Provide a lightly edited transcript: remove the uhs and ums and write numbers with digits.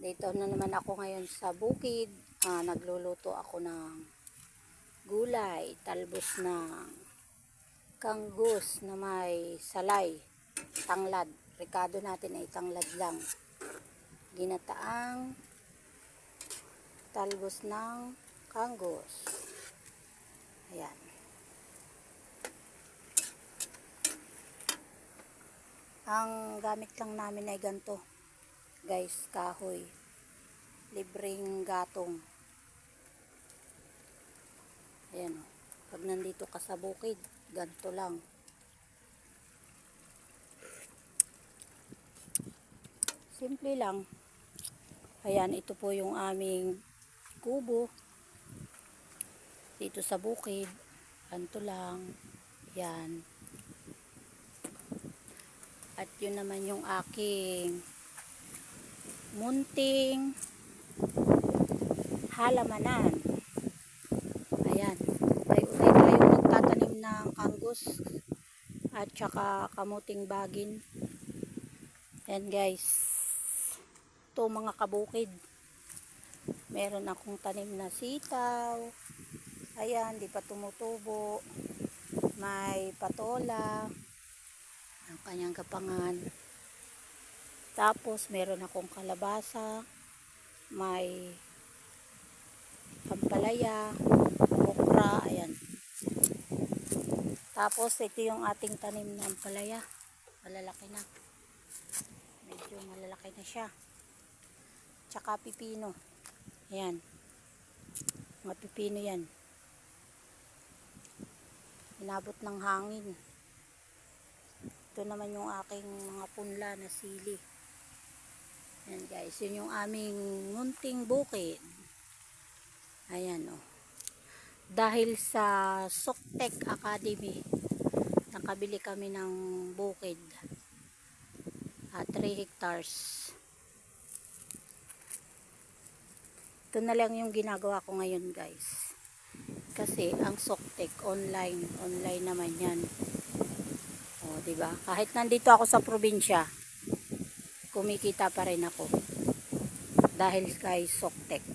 Dito na naman ako ngayon sa bukid. Nagluluto ako ng gulay, talbos ng kanggus na may salay, tanglad. Rekado natin ay tanglad lang. Ginataang talbos ng kanggus. Ayan. Ang gamit lang namin ay ganito. Guys, kahoy. Libreng gatong. Ayan o. Pag nandito ka sa bukid, ganito lang. Simple lang. Ayan, ito po yung aming kubo. Dito sa bukid. Ganito lang. Ayan. At yun naman yung aking munting halamanan. Ayan. Tayo nagtatanim ng kanggus at saka kamuting bagin. Ayan guys. Ito mga kabukid. Meron akong tanim na sitaw. Ayan, di pa tumutubo. May patola. Ang kanyang kapangan. Tapos meron akong kalabasa. May ampalaya, okra, ayan. Tapos ito yung ating tanim na ampalaya. Malalaki na. Medyo malalaki na siya. Tsaka pipino. Ayan. Mga pipino yan. Inabot ng hangin. Ito naman yung aking mga punla na sili. Ayan guys. Yun yung aming munting bukid. Ayan o. Dahil sa Suktek Academy, nakabili kami ng bukid. 3 hectares. Ito na lang yung ginagawa ko ngayon guys. Kasi ang Suktek online naman yan. O, diba? Kahit nandito ako sa probinsya, kumikita pa rin ako. Dahil kay Suktek.